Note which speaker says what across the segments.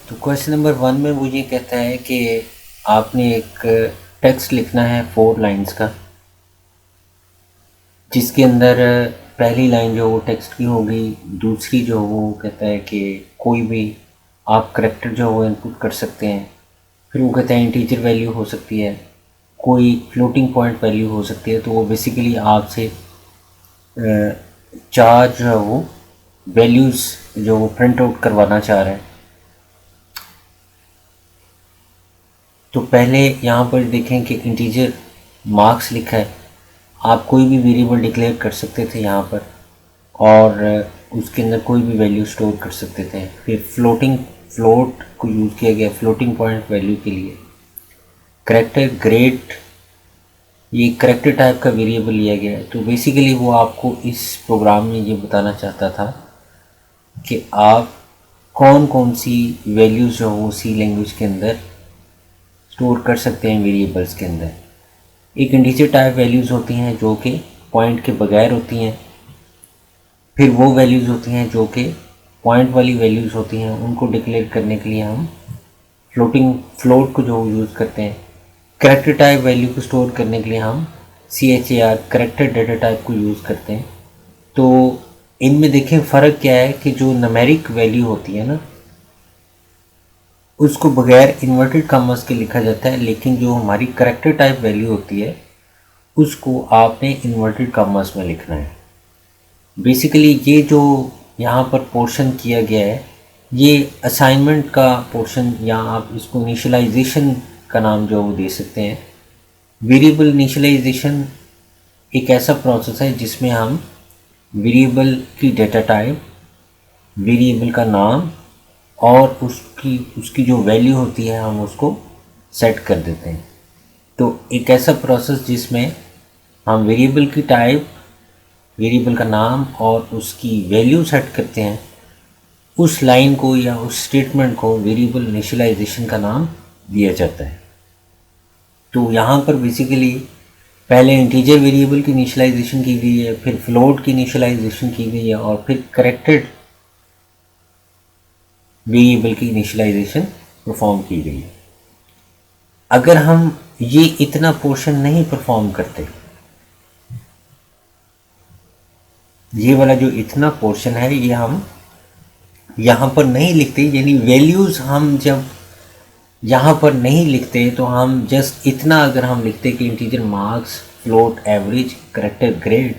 Speaker 1: तो question number 1 में वो ये कहता है कि आपने एक टेक्स्ट लिखना है 4 लाइंस का, जिसके अंदर पहली लाइन जो वो टेक्स्ट की होगी, दूसरी जो वो कहता है कि कोई भी आप करैक्टर जो वो इनपुट कर सकते हैं। फिर वो कहता है इंटीजर वैल्यू हो सकती है, कोई फ्लोटिंग पॉइंट वैल्यू हो सकती है। तो वो बेसिकली आपसे चार जो है वो वैल्यूज़ जो वो प्रिंट आउट करवाना चाह रहा है। तो पहले यहाँ पर देखें कि इंटीजर मार्क्स लिखा है, आप कोई भी वेरिएबल डिक्लेयर कर सकते थे यहाँ पर और उसके अंदर कोई भी वैल्यू स्टोर कर सकते थे। फिर फ्लोट को यूज़ किया गया फ्लोटिंग पॉइंट वैल्यू के लिए। करैक्टर ग्रेड, ये करैक्टर टाइप का वेरिएबल लिया गया है। तो बेसिकली वो आपको इस प्रोग्राम में ये बताना चाहता था कि आप कौन कौन सी वैल्यूज़ जो हो सी लैंग्वेज के अंदर स्टोर कर सकते हैं वेरिएबल्स के अंदर। एक इंटीजर टाइप वैल्यूज़ होती हैं जो कि पॉइंट के बगैर होती हैं। फिर वो वैल्यूज़ होती हैं जो कि पॉइंट वाली वैल्यूज़ होती हैं, उनको डिक्लेयर करने के लिए हम फ्लोट को जो यूज़ करते हैं। करैक्टर टाइप वैल्यू को स्टोर करने के लिए हम CHAR करैक्टर डेटा टाइप को यूज़ करते हैं। तो इनमें देखें फ़र्क क्या है कि जो न्यूमेरिक वैल्यू होती है ना, उसको बगैर इन्वर्टेड कॉमास के लिखा जाता है, लेकिन जो हमारी करैक्टर टाइप वैल्यू होती है उसको आपने इन्वर्टेड कॉमास में लिखना है। बेसिकली ये जो यहाँ पर पोर्शन किया गया है, ये असाइनमेंट का पोर्शन, या आप इसको इनिशियलाइजेशन का नाम जो वो दे सकते हैं। वेरिएबल इनिशियलाइजेशन एक ऐसा प्रोसेस है जिसमें हम वेरिएबल की डेटा टाइप, वेरिएबल का नाम और उसकी जो वैल्यू होती है हम उसको सेट कर देते हैं। तो एक ऐसा प्रोसेस जिसमें हम वेरिएबल की टाइप, वेरिएबल का नाम और उसकी वैल्यू सेट करते हैं, उस लाइन को या उस स्टेटमेंट को वेरिएबल इनिशियलाइजेशन का नाम दिया जाता है। तो यहाँ पर बेसिकली पहले इंटीजर वेरिएबल की इनिशियलाइजेशन की गई है, फिर फ्लोट की इनिशियलाइजेशन की गई है और फिर करेक्टेड वेरिएबल की इनिशियलाइजेशन परफॉर्म की गई है। अगर हम ये इतना पोर्शन नहीं परफॉर्म करते, ये वाला जो इतना पोर्शन है ये हम यहाँ पर नहीं लिखते, यानी वैल्यूज़ हम जब यहाँ पर नहीं लिखते तो हम जस्ट इतना अगर हम लिखते कि integer marks, float, average, character grade,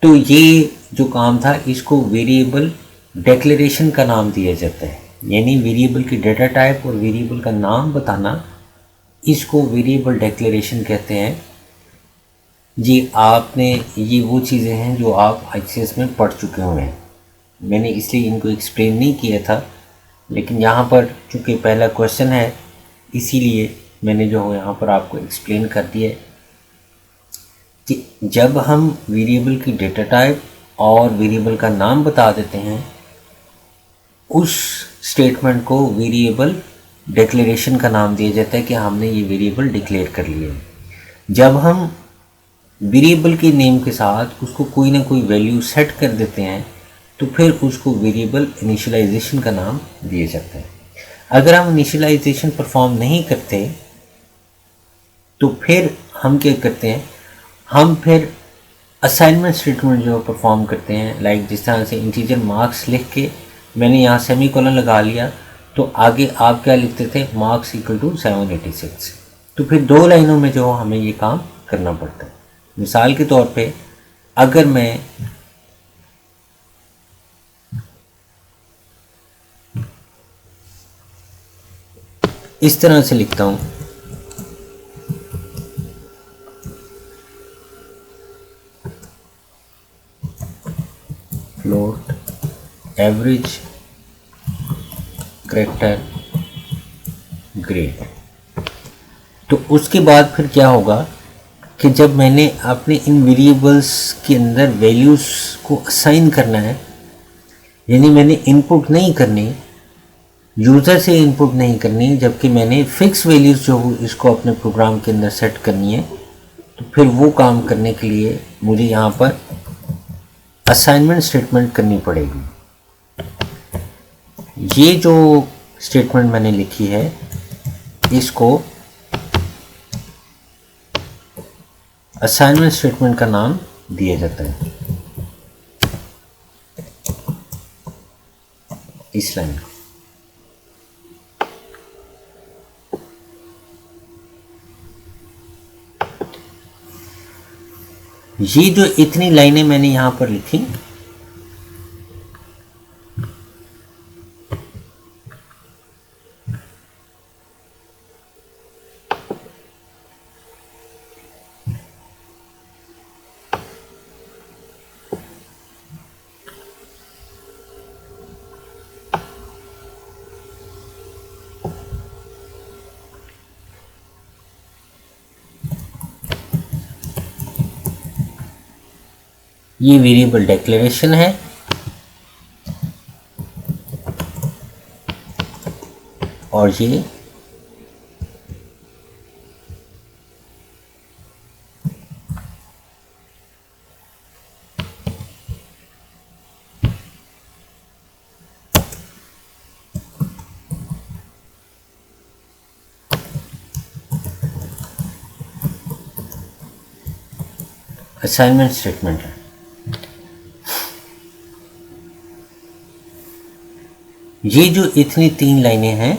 Speaker 1: तो ये जो काम था इसको वेरिएबल डिक्लेरेशन का नाम दिया जाता है। यानी वेरिएबल की डेटा टाइप और वेरिएबल का नाम बताना, इसको वेरिएबल डिक्लेरेशन कहते हैं। ये वो चीज़ें हैं जो आप ICS में पढ़ चुके हुए हैं, मैंने इसलिए इनको एक्सप्लेन नहीं किया था, लेकिन यहाँ पर चूँकि पहला क्वेश्चन है इसीलिए मैंने जो है यहाँ पर आपको एक्सप्लेन कर दिया है कि जब हम वेरिएबल की डेटा टाइप और वेरिएबल का नाम बता देते हैं, उस स्टेटमेंट को वेरिएबल डिक्लेरेशन का नाम दिया जाता है कि हमने ये वेरिएबल डिक्लेयर कर लिया है। जब हम वेरिएबल के नेम के साथ उसको कोई ना कोई वैल्यू सेट कर देते हैं तो फिर उसको वेरिएबल इनिशियलाइजेशन का नाम दिया जाता है। अगर हम इनिशियलाइजेशन परफॉर्म नहीं करते तो फिर हम क्या करते हैं, हम फिर असाइनमेंट स्टेटमेंट जो परफॉर्म करते हैं। लाइक जिस तरह से इंटीजर मार्क्स लिख के मैंने यहाँ सेमीकोलन लगा लिया, तो आगे आप क्या लिखते थे, मार्क्स इक्वल टू 786। तो फिर 2 लाइनों में जो हमें ये काम करना पड़ता है। मिसाल के तौर पे अगर मैं इस तरह से लिखता हूँ, फ्लोट, एवरेज, करैक्टर, ग्रेड, तो उसके बाद फिर क्या होगा कि जब मैंने अपने इन वेरिएबल्स के अंदर वैल्यूज़ को असाइन करना है, यानी मैंने इनपुट नहीं करनी, यूज़र से इनपुट नहीं करनी, जबकि मैंने फिक्स वैल्यूज़ जो इसको अपने प्रोग्राम के अंदर सेट करनी है, तो फिर वो काम करने के लिए मुझे यहाँ पर असाइनमेंट स्टेटमेंट करनी पड़ेगी। ये जो स्टेटमेंट मैंने लिखी है, इसको असाइनमेंट स्टेटमेंट का नाम दिया जाता है, इस लाइन को। ये जो इतनी लाइनें मैंने यहां पर लिखी, ये वेरिएबल डिक्लेरेशन है और ये असाइनमेंट स्टेटमेंट है। ये जो इतनी 3 लाइनें हैं,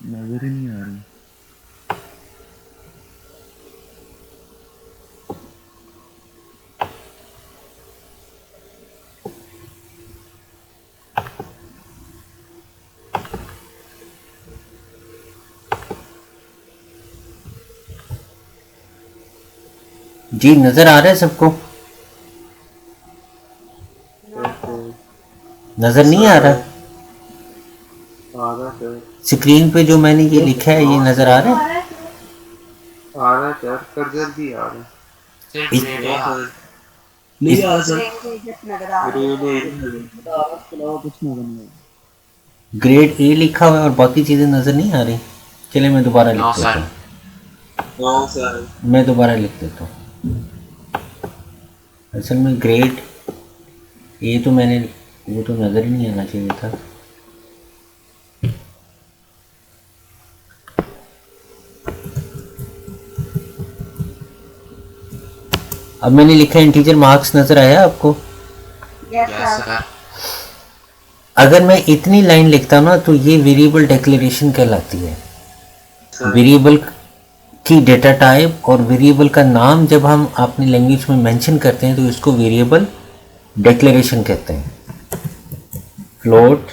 Speaker 2: नजर ही नहीं आ रही।
Speaker 1: जी नजर आ रहा है सबको? नजर नहीं आ रहा? स्क्रीन पे जो मैंने ये लिखा है ये नजर आ रहा है?
Speaker 2: कर्सर भी आ रहा है।
Speaker 3: नहीं आ सर,
Speaker 1: ग्रेड ए लिखा हुआ है और बाकी चीजें नजर नहीं आ रही। चले मैं दोबारा लिख देता हूँ, मैं दोबारा लिख देता हूँ। असल में ग्रेड ए तो मैंने, वो तो नज़र ही नहीं आना चाहिए था। अब मैंने लिखा इंटीजर मार्क्स, नज़र आया आपको?
Speaker 3: Yes sir.
Speaker 1: अगर मैं इतनी लाइन लिखता ना तो ये वेरिएबल डिक्लेरेशन कहलाती है। वेरिएबल की डेटा टाइप और वेरिएबल का नाम जब हम अपनी लैंग्वेज में मेंशन करते हैं तो इसको वेरिएबल डिक्लेरेशन कहते हैं। फ्लोट,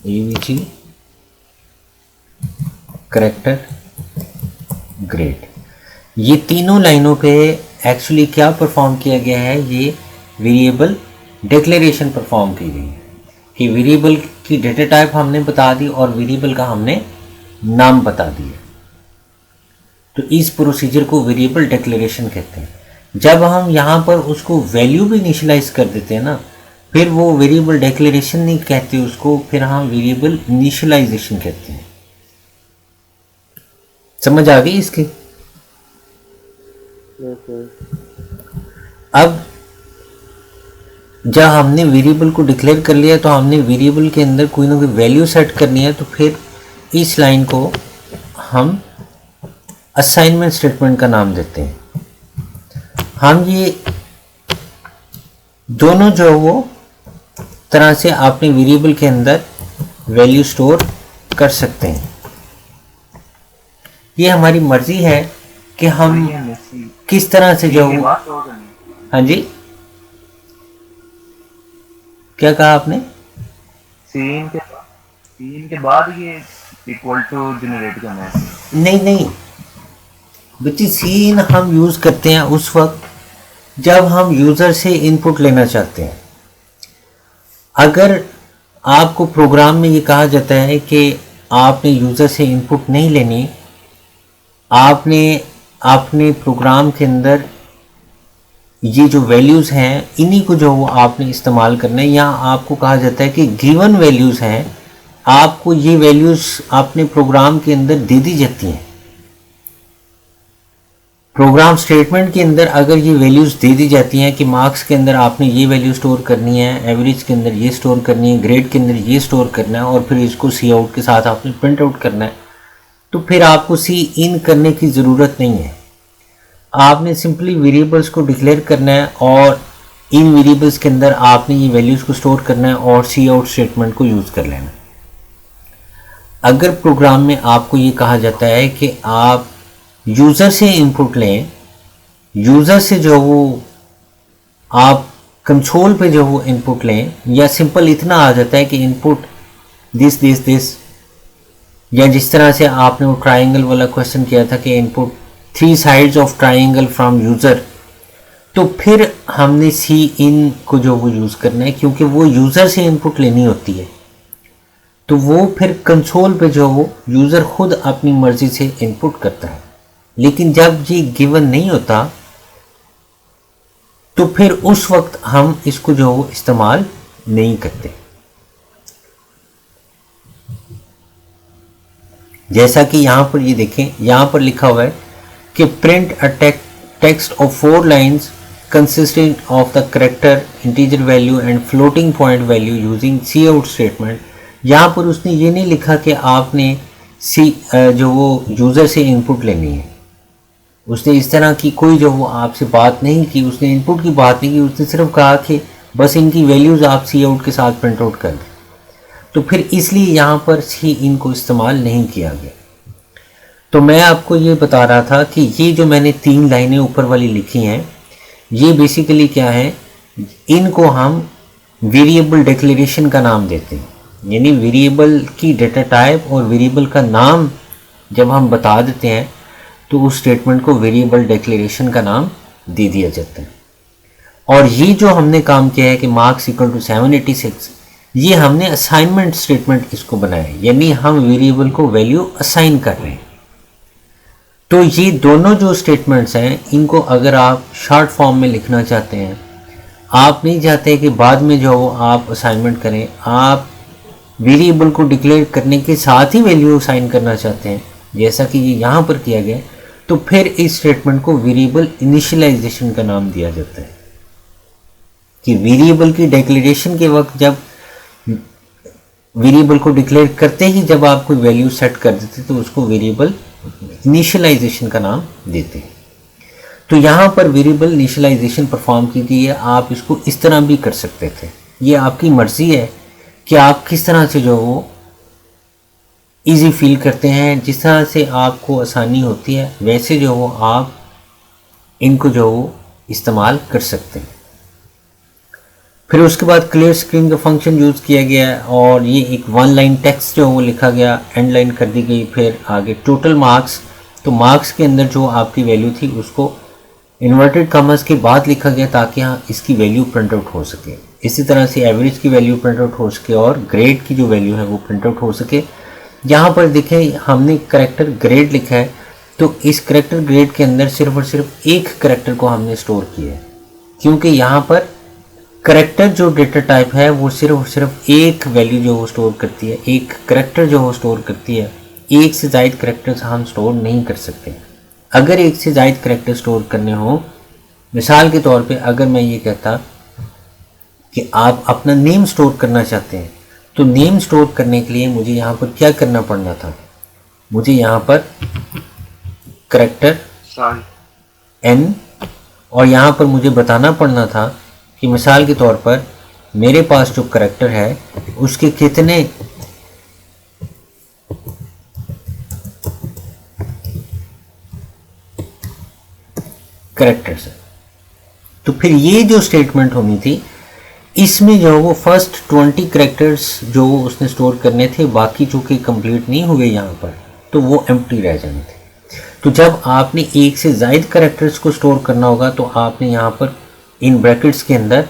Speaker 1: एवीजी, करैक्टर, ग्रेड, ये तीनों लाइनों पे एक्चुअली क्या परफॉर्म किया गया है, ये वेरिएबल डिक्लेरेशन परफॉर्म की गई है कि वेरिएबल की डेटा टाइप हमने बता दी और वेरिएबल का हमने नाम बता दिया। तो इस प्रोसीजर को वेरिएबल डिक्लेरेशन कहते हैं। जब हम यहाँ पर उसको वैल्यू भी इनिशियलाइज कर देते हैं ना, फिर वो वेरिएबल डिक्लेरेशन नहीं कहते उसको, फिर हम वेरिएबल इनिशियलाइजेशन कहते हैं। समझ आ गई इसकी? अब जब हमने वेरिएबल को डिक्लेयर कर लिया तो हमने वेरिएबल के अंदर कोई ना कोई वैल्यू सेट करनी है, तो फिर इस लाइन को हम असाइनमेंट स्टेटमेंट का नाम देते हैं। हम ये दोनों जो वो तरह से अपने वेरिएबल के अंदर वैल्यू स्टोर कर सकते हैं। ये हमारी मर्जी है कि हम किस तरह से जो वो, हाँ जी क्या कहा आपने?
Speaker 2: सीन के बाद ये इक्वल टू जनरेट करना है?
Speaker 1: नहीं बच्चे, सीन हम यूज़ करते हैं उस वक्त जब हम यूज़र से इनपुट लेना चाहते हैं। अगर आपको प्रोग्राम में ये कहा जाता है कि आपने यूज़र से इनपुट नहीं लेनी, आपने अपने प्रोग्राम के अंदर ये जो वैल्यूज़ हैं इन्हीं को जो वो आपने इस्तेमाल करना है, या आपको कहा जाता है कि गिवन वैल्यूज़ हैं, आपको ये वैल्यूज़ अपने प्रोग्राम के अंदर दे दी जाती हैं। प्रोग्राम स्टेटमेंट के अंदर अगर ये वैल्यूज़ दे दी जाती हैं कि मार्क्स के अंदर आपने ये वैल्यू स्टोर करनी है, एवरेज के अंदर ये स्टोर करनी है, ग्रेड के अंदर ये स्टोर करना है और फिर इसको सी आउट के साथ आपने प्रिंट आउट करना है, तो फिर आपको सी इन करने की ज़रूरत नहीं है। आपने सिंपली वेरिएबल्स को डिक्लेयर करना है और इन वेरिएबल्स के अंदर आपने ये वैल्यूज़ को स्टोर करना है और सी आउट स्टेटमेंट को यूज़ कर लेना। अगर प्रोग्राम में आपको ये कहा जाता है कि आप यूज़र से इनपुट लें, यूज़र से जो वो आप कंसोल पे जो वो इनपुट लें, या सिंपल इतना आ जाता है कि इनपुट दिस, या जिस तरह से आपने वो ट्राइंगल वाला क्वेश्चन किया था कि input 3 sides of triangle from user, तो फिर हमने सी इन को जो वो यूज़ करना है, क्योंकि वो यूज़र से इनपुट लेनी होती है, तो वो फिर कंसोल पे जो वो यूज़र खुद अपनी मर्ज़ी से इनपुट करता है। लेकिन जब ये गिवन नहीं होता तो फिर उस वक्त हम इसको जो वो इस्तेमाल नहीं करते। जैसा कि यहाँ पर ये देखें, यहाँ पर लिखा हुआ है कि print a text of 4 lines consisting of the character, integer value and floating point value using C out statement. यहाँ पर उसने ये नहीं लिखा कि आपने जो वो यूज़र से इनपुट लेनी है। उसने इस तरह की कोई जो वो आपसे बात नहीं की, उसने इनपुट की बात नहीं की, उसने सिर्फ कहा कि बस इनकी वैल्यूज़ आप सी आउट के साथ प्रिंट आउट कर दें। तो फिर इसलिए यहाँ पर सी इन को इस्तेमाल नहीं किया गया। तो मैं आपको ये बता रहा था कि ये जो मैंने 3 लाइनें ऊपर वाली लिखी हैं, ये बेसिकली क्या है, इनको हम वेरिएबल डिक्लेरेशन का नाम देते हैं। यानी वेरिएबल की डेटा टाइप और वेरिएबल का नाम जब हम बता देते हैं तो उस स्टेटमेंट को वेरिएबल डिक्लेरेशन का नाम दे दिया जाता है। और ये जो हमने काम किया है कि मार्क्स इक्वल टू 786, ये हमने असाइनमेंट स्टेटमेंट इसको बनाया है, यानी हम वेरिएबल को वैल्यू असाइन कर रहे हैं। तो ये दोनों जो स्टेटमेंट्स हैं, इनको अगर आप शॉर्ट फॉर्म में लिखना चाहते हैं, आप नहीं चाहते कि बाद में जो आप असाइनमेंट करें, आप वेरिएबल को डिक्लेयर करने के साथ ही वैल्यू असाइन करना चाहते हैं, जैसा कि ये यहाँ पर किया गया, तो फिर इस स्टेटमेंट को वेरिएबल इनिशियलाइजेशन का नाम दिया जाता है। कि वेरिएबल की डिक्लेरेशन के वक्त, जब वेरिएबल को डिक्लेयर करते ही जब आप कोई वैल्यू सेट कर देते तो उसको वेरिएबल इनिशियलाइजेशन का नाम देते हैं। तो यहाँ पर वेरिएबल इनिशियलाइजेशन परफॉर्म की गई है। आप इसको इस तरह भी कर सकते थे, ये आपकी मर्जी है कि आप किस तरह से जो वो इजी फील करते हैं, जिस तरह से आपको आसानी होती है वैसे जो वो आप इनको जो वो इस्तेमाल कर सकते हैं। फिर उसके बाद क्लियर स्क्रीन का फंक्शन यूज़ किया गया और ये एक 1 लाइन टेक्स्ट जो वो लिखा गया, एंड लाइन कर दी गई। फिर आगे टोटल मार्क्स, तो मार्क्स के अंदर जो आपकी वैल्यू थी उसको इन्वर्टेड कॉमर्स के बाद लिखा गया ताकि हाँ इसकी वैल्यू प्रिंट आउट हो सके। इसी तरह से एवरेज की वैल्यू प्रिंट आउट हो सके और ग्रेड की जो वैल्यू है वो प्रिंट आउट हो सके। यहाँ पर देखें हमने करेक्टर ग्रेड लिखा है, तो इस करेक्टर ग्रेड के अंदर सिर्फ और सिर्फ एक करेक्टर को हमने स्टोर किया है, क्योंकि यहाँ पर करेक्टर जो डेटा टाइप है वो सिर्फ और सिर्फ एक वैल्यू जो वो स्टोर करती है, एक करेक्टर जो वो स्टोर करती है। एक से ज़ायद करेक्टर्स हम स्टोर नहीं कर सकते। अगर एक से ज़ायद करेक्टर स्टोर करने हो, मिसाल के तौर पे अगर मैं ये कहता कि आप अपना नेम स्टोर करना चाहते हैं, तो नेम स्टोर करने के लिए मुझे यहाँ पर क्या करना पड़ना था, मुझे यहाँ पर करेक्टर n और यहाँ पर मुझे बताना पड़ना था कि मिसाल के तौर पर मेरे पास जो करेक्टर है उसके कितने करेक्टर्स है। तो फिर ये जो स्टेटमेंट होनी थी, इसमें जो वो फर्स्ट 20 करेक्टर्स जो उसने स्टोर करने थे, बाकी जो कि कंप्लीट नहीं हुए यहाँ पर, तो वो एम्प्टी रह जाने थे। तो जब आपने एक से ज़ायद करेक्टर्स को स्टोर करना होगा तो आपने यहाँ पर इन ब्रैकेट्स के अंदर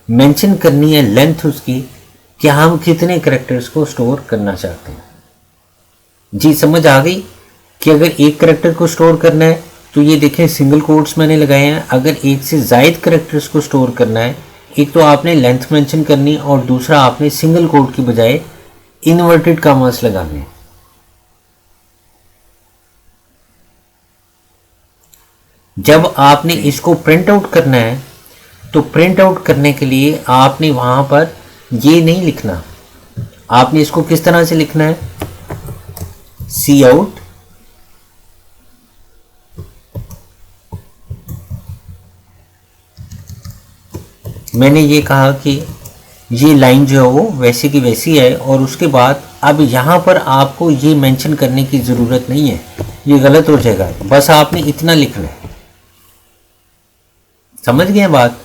Speaker 1: मेंशन करनी है लेंथ उसकी कि हम कितने करेक्टर्स को स्टोर करना चाहते हैं। जी समझ आ गई कि अगर एक करेक्टर को स्टोर करना है तो ये देखें सिंगल कोट्स मैंने लगाए हैं। अगर एक से ज़ायद करेक्टर्स को स्टोर करना है, एक तो आपने लेंथ मेंशन करनी और दूसरा आपने सिंगल कोट की बजाय इन्वर्टेड कॉमास लगाने। जब आपने इसको प्रिंट आउट करना है तो प्रिंट आउट करने के लिए आपने वहां पर ये नहीं लिखना, आपने इसको किस तरह से लिखना है, सी आउट मैंने ये कहा कि ये लाइन जो है वो वैसे की वैसी है, और उसके बाद अब यहाँ पर आपको ये मेंशन करने की ज़रूरत नहीं है, ये गलत हो जाएगा, बस आपने इतना लिखना है। समझ गए बात?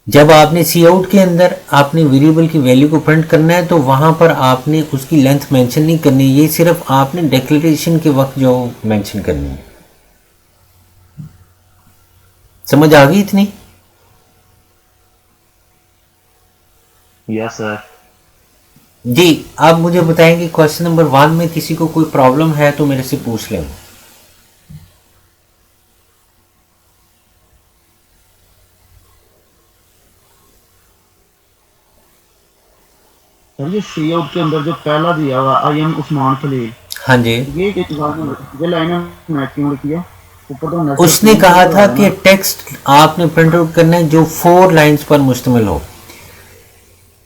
Speaker 1: जब आपने सी आउट के अंदर आपने वेरिएबल की वैल्यू को प्रिंट करना है तो वहाँ पर आपने उसकी लेंथ मेंशन नहीं करनी, ये सिर्फ आपने डिक्लेरेशन के वक्त जो मेंशन करनी है। समझ आ गई इतनी?
Speaker 2: Yes sir.
Speaker 1: जी, आप मुझे बताएंगे क्वेश्चन नंबर 1 में किसी को कोई प्रॉब्लम है तो मेरे से पूछ लें।
Speaker 3: सर ये सी आउट के अंदर जो पहला दिया हुआ आई एम उस्मान खलील,
Speaker 1: हाँ जी,
Speaker 3: ये किस बात में ये लाइन मैच क्यों लिखी है? ऊपर तो नेक्स्ट
Speaker 1: उसने कहा था कि टेक्स्ट आपने प्रिंट आउट करना है जो 4 लाइंस पर मुश्तमिल हो।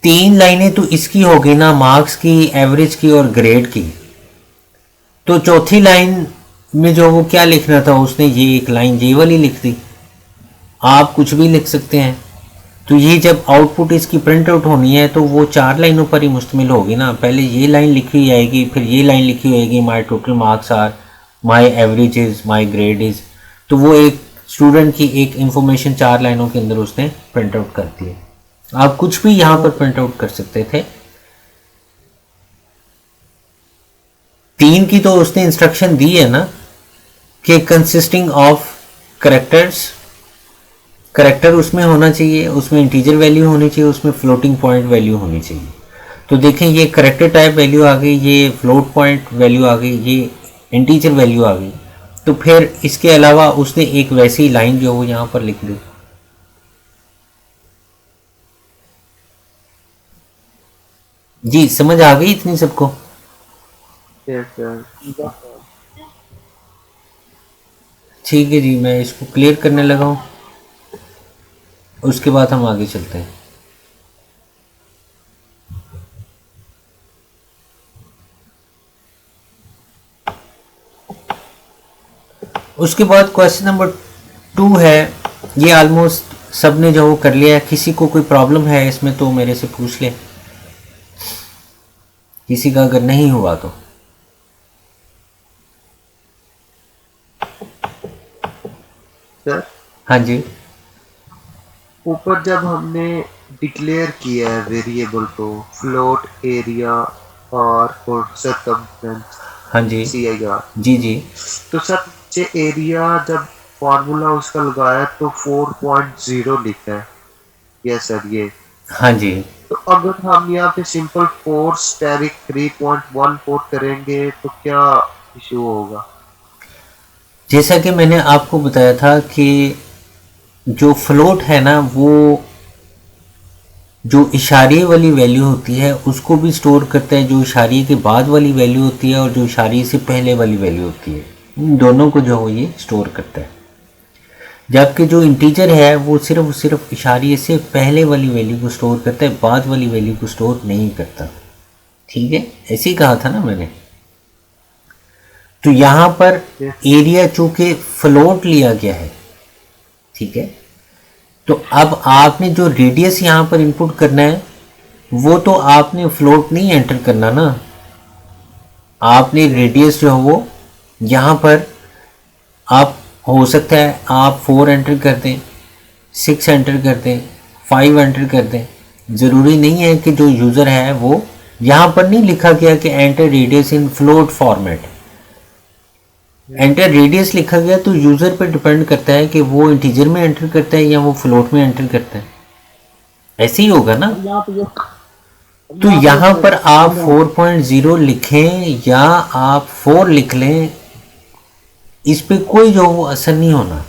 Speaker 1: 3 लाइनें तो इसकी होगी ना, मार्क्स की, एवरेज की और ग्रेड की, तो चौथी लाइन में जो वो क्या लिखना था उसने ये एक लाइन ये वाली लिख दी। आप कुछ भी लिख सकते हैं, तो ये जब आउटपुट इसकी प्रिंट आउट होनी है तो वो 4 लाइनों पर ही मुश्तमिल होगी ना। पहले ये लाइन लिखी हुई आएगी, फिर ये लाइन लिखी हुई आएगी, my total marks are, my average is, my grade is, तो वो एक स्टूडेंट की एक इंफॉर्मेशन 4 लाइनों के अंदर उसने प्रिंट आउट कर दी है। आप कुछ भी यहाँ पर प्रिंट आउट कर सकते थे। 3 की तो उसने इंस्ट्रक्शन दी है ना कि कंसिस्टिंग ऑफ करेक्टर्स, करेक्टर उसमें होना चाहिए, उसमें इंटीजर वैल्यू होनी चाहिए, उसमें फ्लोटिंग पॉइंट वैल्यू होनी चाहिए। तो देखें ये करेक्टर टाइप वैल्यू आ गई, ये फ्लोट पॉइंट वैल्यू आ गई, ये इंटीजर वैल्यू आ गई, तो फिर इसके अलावा उसने एक वैसी लाइन जो वो यहाँ पर लिख दी। जी, समझ आ गई इतनी सबको?
Speaker 2: Yes sir.
Speaker 1: ठीक है जी, मैं इसको क्लियर करने लगा हूँ, उसके बाद हम आगे चलते हैं। उसके बाद क्वेश्चन नंबर 2 है, ये ऑलमोस्ट सब ने जो वो कर लिया है। किसी को कोई प्रॉब्लम है इसमें तो मेरे से पूछ ले, किसी का अगर नहीं हुआ तो।
Speaker 2: सर
Speaker 1: हाँ जी,
Speaker 2: ऊपर जब हमने डिक्लेयर किया है वेरिएबल को, फ्लोट, एरिया और सर्कमफ्रेंस,
Speaker 1: हाँ जी,
Speaker 2: CIR,
Speaker 1: जी जी,
Speaker 2: तो सर ये एरिया जब फार्मूला उसका लगाया तो 4.0 लिखा है। यस सर ये।
Speaker 1: हाँ जी,
Speaker 2: तो अगर हम यहाँ पे सिंपल 4 स्टेरिक 3.14 करेंगे तो क्या इशू होगा?
Speaker 1: जैसा कि मैंने आपको बताया था कि जो फ्लोट है ना, वो जो इशारे वाली वैल्यू होती है उसको भी स्टोर करता है, जो इशारे के बाद वाली वैल्यू होती है और जो इशारे से पहले वाली वैल्यू होती है, इन दोनों को जो ये स्टोर करता है। जबकि जो इंटीजर है वो सिर्फ इशारे से पहले वाली वैल्यू को स्टोर करता है, बाद वाली वैल्यू को स्टोर नहीं करता। ठीक है, ऐसे ही कहा था ना मैंने। तो यहाँ पर एरिया चूंकि फ्लोट लिया गया है, ठीक है, तो अब आपने जो रेडियस यहाँ पर इनपुट करना है वो तो आपने फ्लोट नहीं एंटर करना ना, आपने रेडियस जो है वो यहाँ पर आप हो सकता है आप 4 एंटर कर दें, 6 एंटर कर दें, 5 एंटर कर दें। ज़रूरी नहीं है कि जो यूज़र है वो, यहाँ पर नहीं लिखा गया कि एंटर रेडियस इन फ्लोट फॉर्मेट, एंटर रेडियस लिखा गया, तो यूज़र पर डिपेंड करता है कि वो इंटीजर में एंटर करता है या वो फ्लोट में एंटर करता है। ऐसे ही होगा ना। तो यहाँ पर आप 4.0 लिखें या आप 4 लिख लें, इस पे कोई जो वो असर नहीं होना।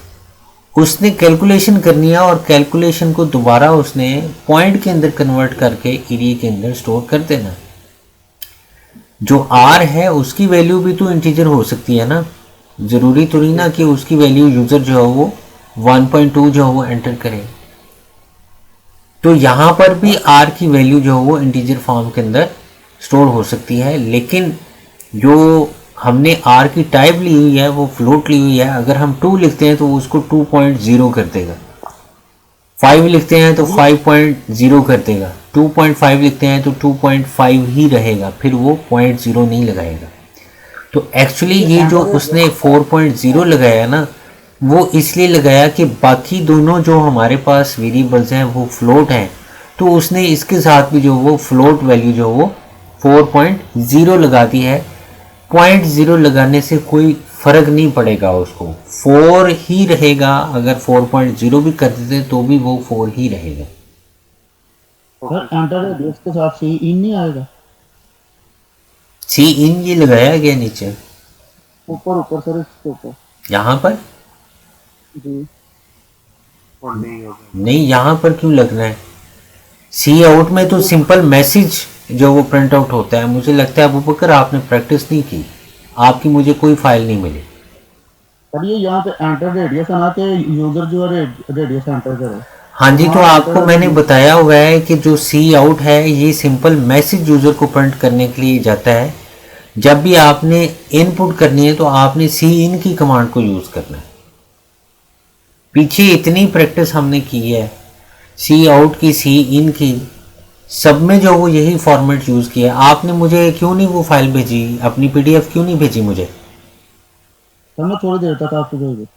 Speaker 1: उसने कैलकुलेशन करनी है और कैलकुलेशन को दोबारा उसने पॉइंट के अंदर कन्वर्ट करके एरिया के अंदर स्टोर कर देना। जो आर है उसकी वैल्यू भी तो इंटीजर हो सकती है ना, ज़रूरी थोड़ी ना कि उसकी वैल्यू यूज़र जो है वो 1.2 जो है वो एंटर करे। तो यहाँ पर भी आर की वैल्यू जो है वो इंटीजर फॉर्म के अंदर स्टोर हो सकती है, लेकिन जो हमने आर की टाइप ली हुई है वो फ्लोट ली हुई है। अगर हम 2 लिखते हैं तो वो उसको 2.0 कर देगा, 5 लिखते हैं तो 5.0 कर देगा, 2.5 लिखते हैं तो 2.5 ही रहेगा, फिर वो 0.0 नहीं लगाएगा। तो एक्चुअली ये जो उसने 4.0 लगाया ना, वो इसलिए लगाया कि बाकी दोनों जो हमारे पास वेरिएबल्स हैं वो फ्लोट हैं, तो उसने इसके साथ भी जो वो फ्लोट वैल्यू जो वो 4.0 लगा दी है। 0.0 लगाने से कोई फ़र्क नहीं पड़ेगा, उसको 4 ही रहेगा। अगर 4.0 भी कर देते तो भी वो 4 ही रहेगा।
Speaker 3: सर एंटर रेडियस के साथ सी इन नहीं आएगा?
Speaker 1: सी इन ये लगाया गया नीचे
Speaker 3: ऊपर ऊपर सर, इसके ऊपर
Speaker 1: यहाँ पर
Speaker 3: जी।
Speaker 2: और नहीं होगा।
Speaker 1: नहीं, यहाँ पर क्यों लगना है? सी आउट में तो सिंपल मैसेज जो वो प्रिंट आउट होता है। मुझे लगता है अबू बकर आपने प्रैक्टिस नहीं की, आपकी मुझे कोई फाइल नहीं मिली।
Speaker 3: सर ये यहाँ पे एंटर रेडियस है ना, कि यूजर जो है रेडियस एंटर करे।
Speaker 1: हाँ जी, तो आपको मैंने बताया हुआ है कि जो सी आउट है ये सिंपल मैसेज यूज़र को प्रिंट करने के लिए जाता है। जब भी आपने इनपुट करनी है तो आपने सी इन की कमांड को यूज़ करना है। पीछे इतनी प्रैक्टिस हमने की है, सी आउट की, सी इन की, सब में जो वो यही फॉर्मेट यूज़ किया। आपने मुझे क्यों नहीं वो फाइल भेजी, अपनी पीडीएफ क्यों नहीं भेजी मुझे?
Speaker 3: सर मैं थोड़ी देर तक आपको भेज देता।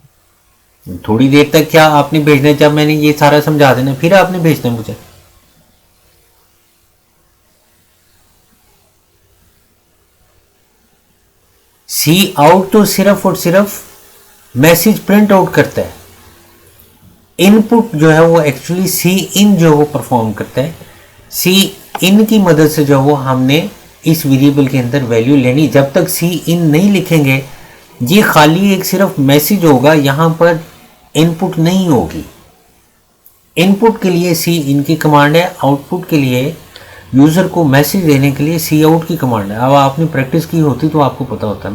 Speaker 1: थोड़ी देर तक क्या आपने भेजना है? जब मैंने ये सारा समझा देना फिर आपने भेजना है मुझे? सी आउट तो सिर्फ और सिर्फ मैसेज प्रिंट आउट करता है। इनपुट जो है वो एक्चुअली सी इन जो वो परफॉर्म करता है। सी इन की मदद से जो वो हमने इस वेरिएबल के अंदर वैल्यू लेनी। जब तक सी इन नहीं लिखेंगे ये खाली एक सिर्फ मैसेज होगा, यहाँ पर इनपुट नहीं होगी। इनपुट के लिए सी इन की कमांड है, आउटपुट के लिए यूज़र को मैसेज देने के लिए सी आउट की कमांड है। अब आपने प्रैक्टिस की होती तो आपको पता होता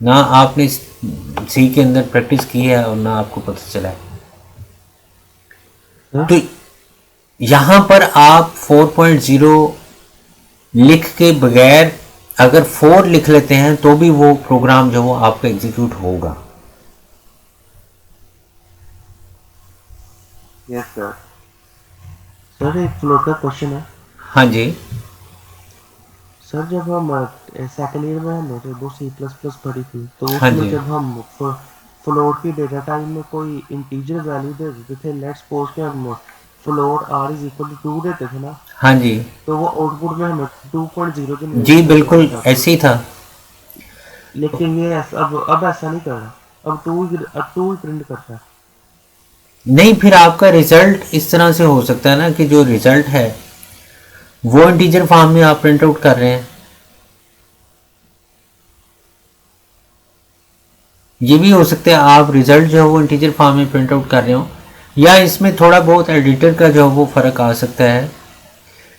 Speaker 1: ना आपने सी के अंदर प्रैक्टिस की है और ना आपको पता चला है। तो यहाँ पर आप 4.0 लिख के बगैर अगर 4 लिख लेते हैं तो भी वो प्रोग्राम जो वो आपका एग्जीक्यूट होगा।
Speaker 2: Yes sir. सर एक फ्लोट का क्वेश्चन है।
Speaker 1: हाँ जी।
Speaker 2: सर जब हम सेकेंड ईयर में हमने जो वो सी प्लस प्लस पढ़ी थी, तो
Speaker 1: हाँ
Speaker 2: उसमें
Speaker 1: जी।
Speaker 2: जब हम फ्लोट की डेटा टाइप में कोई इंटीजर वैल्यू दे देते थे, लेट्स सपोज कि हम float R is equal to 2 देते थे ना,
Speaker 1: हाँ जी।
Speaker 2: तो वो आउटपुट में हमें 2.0 जनरेट
Speaker 1: जी बिल्कुल ऐसे ही था।
Speaker 2: लेकिन ये अब ऐसा नहीं कर रहा, अब 2 ही प्रिंट करता है।
Speaker 1: नहीं, फिर आपका रिजल्ट इस तरह से हो सकता है ना कि जो रिजल्ट है वो इंटीजर फॉर्म में आप प्रिंट आउट कर रहे हैं। ये भी हो सकता है आप रिजल्ट जो है वो इंटीजर फॉर्म में प्रिंट आउट कर रहे हो, या इसमें थोड़ा बहुत एडिटर का जो है वो फ़र्क आ सकता है।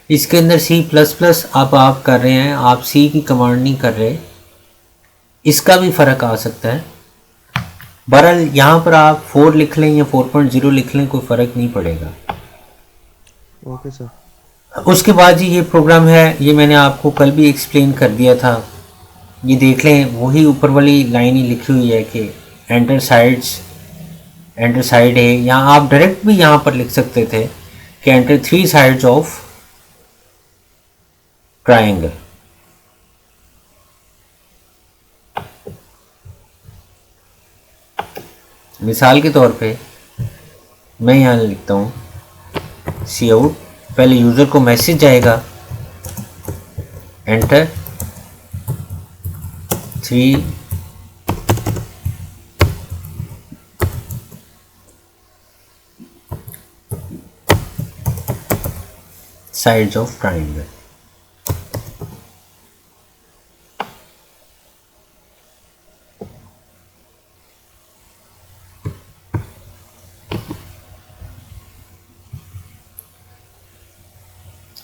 Speaker 1: इसके अंदर सी प्लस प्लस अब आप कर रहे हैं, आप सी की कमांड नहीं कर रहे, इसका भी फ़र्क आ सकता है। बहरहाल यहाँ पर आप 4 लिख लें या 4.0 लिख लें, कोई फ़र्क नहीं पड़ेगा।
Speaker 2: Okay sir.
Speaker 1: उसके बाद जी ये प्रोग्राम है, ये मैंने आपको कल भी एक्सप्लेन कर दिया था। ये देख लें, वही ऊपर वाली लाइन ही लिखी हुई है कि एंटर साइड्स, एंटर साइड है। या आप डायरेक्ट भी यहाँ पर लिख सकते थे कि एंटर 3 साइड्स ऑफ ट्राइंगल। मिसाल के तौर पे मैं यहाँ लिखता हूँ सी आउट, पहले यूज़र को मैसेज जाएगा एंटर 3 साइड्स ऑफ ट्राइंगल।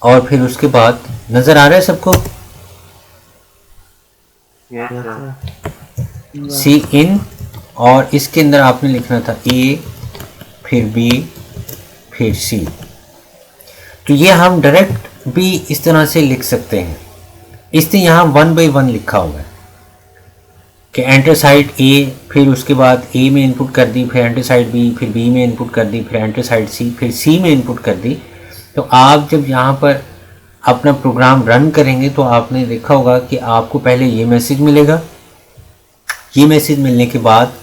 Speaker 1: और फिर उसके बाद नज़र आ रहा है सबको?
Speaker 2: Yes sir.
Speaker 1: सी इन, और इसके अंदर आपने लिखना था ए, फिर बी, फिर सी। तो ये हम डायरेक्ट भी इस तरह से लिख सकते हैं। इसने यहाँ 1 by 1 लिखा हुआ है कि एंटर साइड ए, फिर उसके बाद ए में इनपुट कर दी, फिर एंटर साइड बी, फिर बी में इनपुट कर दी, फिर एंटर साइड सी, फिर सी में इनपुट कर दी। तो आप जब यहाँ पर अपना प्रोग्राम रन करेंगे तो आपने देखा होगा कि आपको पहले ये मैसेज मिलेगा। ये मैसेज मिलने के बाद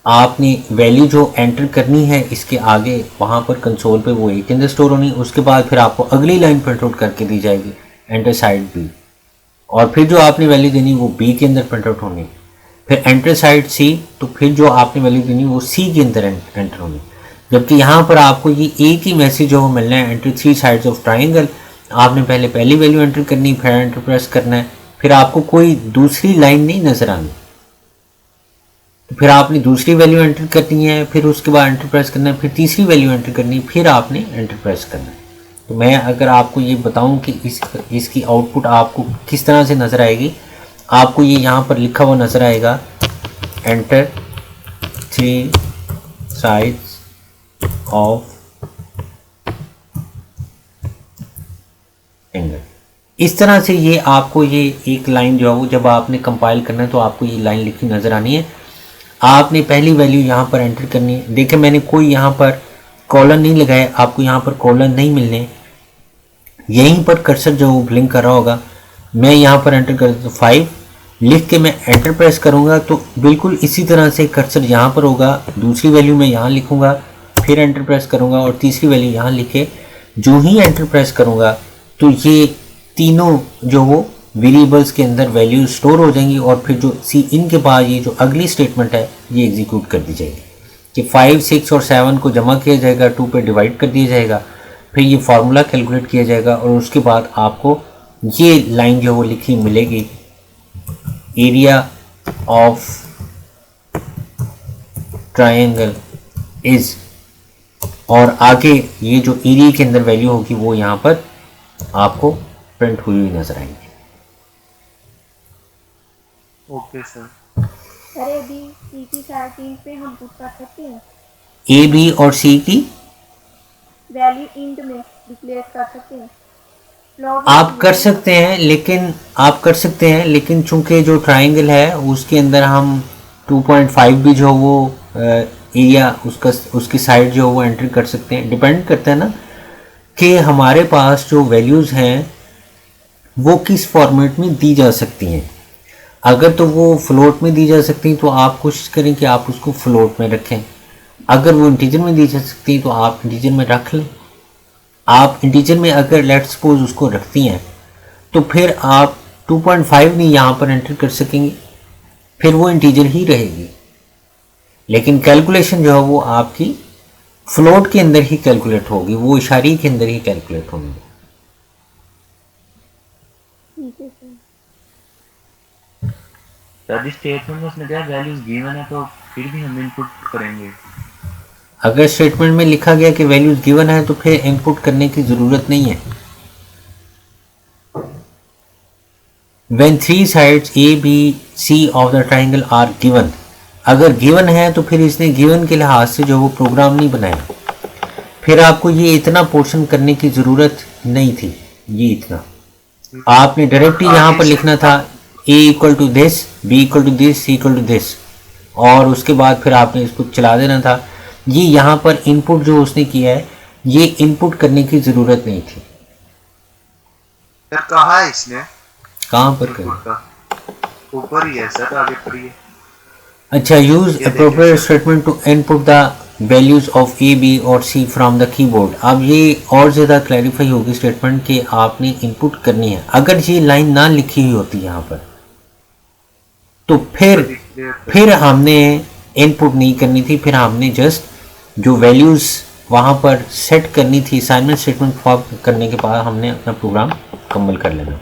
Speaker 1: आपने वैल्यू जो एंटर करनी है इसके आगे वहाँ पर कंसोल पे वो ए के अंदर स्टोर होनी। उसके बाद फिर आपको अगली लाइन प्रिंट आउट करके दी जाएगी, एंटर साइड बी, और फिर जो आपने वैल्यू देनी वो बी के अंदर प्रिंट आउट होनी। फिर एंटर साइड सी, तो फिर जो आपने वैल्यू देनी वो सी के अंदर एंटर होनी। जबकि यहाँ पर आपको ये एक ही मैसेज जो मिलना है, एंटर 3 साइड्स ऑफ ट्राइंगल। आपने पहले पहली वैल्यू एंटर करनी, फिर एंटर प्रेस करना है, फिर आपको कोई दूसरी लाइन नहीं नजर आनी। तो फिर आपने दूसरी वैल्यू एंटर करनी है, फिर उसके बाद एंटर प्रेस करना है, फिर तीसरी वैल्यू एंटर करनी है, फिर आपने एंटर प्रेस करना है। तो मैं अगर आपको ये बताऊं कि इसकी आउटपुट आपको किस तरह से नज़र आएगी, आपको ये यहाँ पर लिखा हुआ नज़र आएगा, एंटर 3 साइड्स ऑफ एंगल। इस तरह से ये आपको ये एक लाइन जो है वो जब आपने कंपाइल करना है तो आपको ये लाइन लिखी नज़र आनी है। आपने पहली वैल्यू यहाँ पर एंटर करनी है। देखिए मैंने कोई यहाँ पर कॉलन नहीं लगाया, आपको यहाँ पर कॉलन नहीं मिलने, यहीं पर कर्सर जो ब्लिंक कर रहा होगा। मैं यहाँ पर एंटर कर देता हूँ 5 लिख के मैं एंटर प्रेस करूँगा तो बिल्कुल इसी तरह से कर्सर यहाँ पर होगा। दूसरी वैल्यू मैं यहाँ लिखूँगा, फिर एंटर प्रेस करूँगा और तीसरी वैल्यू यहाँ लिखे जो ही एंटर प्रेस करूँगा तो ये तीनों जो वो वेरिएबल्स के अंदर वैल्यू स्टोर हो जाएंगी। और फिर जो सी इन के बाद ये जो अगली स्टेटमेंट है ये एग्जीक्यूट कर दी जाएगी कि 5, 6 और 7 को जमा किया जाएगा, 2 पे डिवाइड कर दिया जाएगा, फिर ये फार्मूला कैलकुलेट किया जाएगा और उसके बाद आपको ये लाइन जो वो लिखी मिलेगी, एरिया ऑफ ट्रायंगल इज, और आगे ये जो एरिया के अंदर वैल्यू होगी वो यहाँ पर आपको प्रिंट हुई हुई नजर आएंगी।
Speaker 2: Okay sir.
Speaker 4: Sir A B C की साइड 3 पे हम पुट कर सकते हैं,
Speaker 1: ए बी और सी की
Speaker 4: वैल्यू इंट में डिक्लेयर कर सकते हैं।
Speaker 1: आप कर सकते हैं, लेकिन चूंकि जो ट्रायंगल है उसके अंदर हम 2.5 भी जो वो एरिया उसकी साइड जो वो एंटर कर सकते हैं। डिपेंड करता है ना कि हमारे पास जो वैल्यूज़ हैं वो किस फॉर्मेट में दी जा सकती हैं। अगर तो वो फ्लोट में दी जा सकती हैं तो आप कोशिश करें कि आप उसको फ्लोट में रखें। अगर वो इंटीजर में दी जा सकती हैं तो आप इंटीजर में रख लें। आप इंटीजर में अगर लेट सपोज उसको रखती हैं तो फिर आप 2.5 नहीं यहाँ पर एंटर कर सकेंगे, फिर वो इंटीजर ही रहेगी। लेकिन कैलकुलेशन जो है वो आपकी फ्लोट के अंदर ही कैलकुलेट होगी, वो इशारे के अंदर ही कैलकुलेट होंगी।
Speaker 4: ठीक है सर।
Speaker 3: सर जिस स्टेटमेंट में उसने दिया वैल्यूज गिवन है तो फिर भी हम इनपुट करेंगे।
Speaker 1: अगर स्टेटमेंट में लिखा गया कि वैल्यूज गिवन है तो फिर इनपुट करने की ज़रूरत नहीं है। When 3 sides A, B, C of the triangle are given, अगर गिवन है तो फिर इसने गिवन के लिहाज से जो वो प्रोग्राम नहीं बनाया, फिर आपको ये इतना पोर्शन करने की ज़रूरत नहीं थी। ये इतना आपने डायरेक्टली यहाँ पर लिखना था A equal to this, B equal to this, C equal to this, और उसके बाद फिर आपने इसको चला देना था। ये यहाँ पर इनपुट जो उसने किया है ये इनपुट करने की ज़रूरत नहीं थी।
Speaker 2: सर कहा है इसने
Speaker 1: कहाँ पर करें?
Speaker 2: इनपुट का ऊपर ही है सर, आगे पढ़िए।
Speaker 1: अच्छा, use appropriate statement to input the values of A B और सी फ्रॉम द कीबोर्ड। अब ये और ज़्यादा क्लैरिफाई होगी स्टेटमेंट कि आपने इनपुट करनी है। अगर ये लाइन ना लिखी हुई होती यहाँ पर तो फिर हमने इनपुट नहीं करनी थी, फिर हमने जस्ट जो वैल्यूज़ वहाँ पर सेट करनी थी असाइनमेंट स्टेटमेंट फॉर्म करने के बाद हमने अपना प्रोग्राम मुकम्मल कर लेना।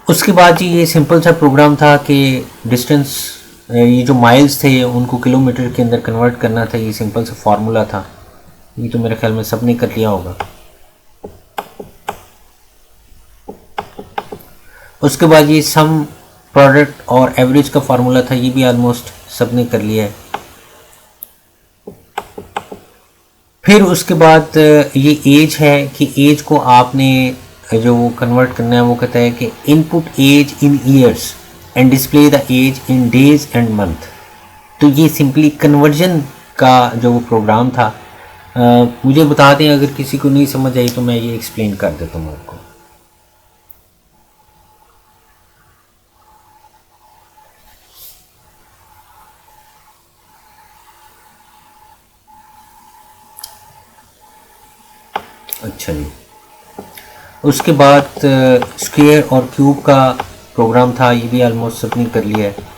Speaker 1: उसके बाद जी ये सिंपल सा प्रोग्राम था कि डिस्टेंस, ये जो माइल्स थे उनको किलोमीटर के अंदर कन्वर्ट करना था। ये सिंपल सा फार्मूला था। ये तो मेरे ख्याल में सबने कर लिया होगा। उसके बाद ये सम प्रोडक्ट और एवरेज का फार्मूला था, ये भी ऑलमोस्ट सबने कर लिया है। फिर उसके बाद ये एज है कि एज को आपने जो वो कन्वर्ट करना है, वो कहता है कि input age in years and display the age in days and month. तो ये सिंपली कन्वर्जन का जो वो प्रोग्राम था। मुझे बता दें अगर किसी को नहीं समझ आई तो मैं ये एक्सप्लेन कर देता हूँ आपको। अच्छा जी, उसके बाद स्क्वायर और क्यूब का प्रोग्राम था, ये भी ऑलमोस्ट सबने कर लिया है।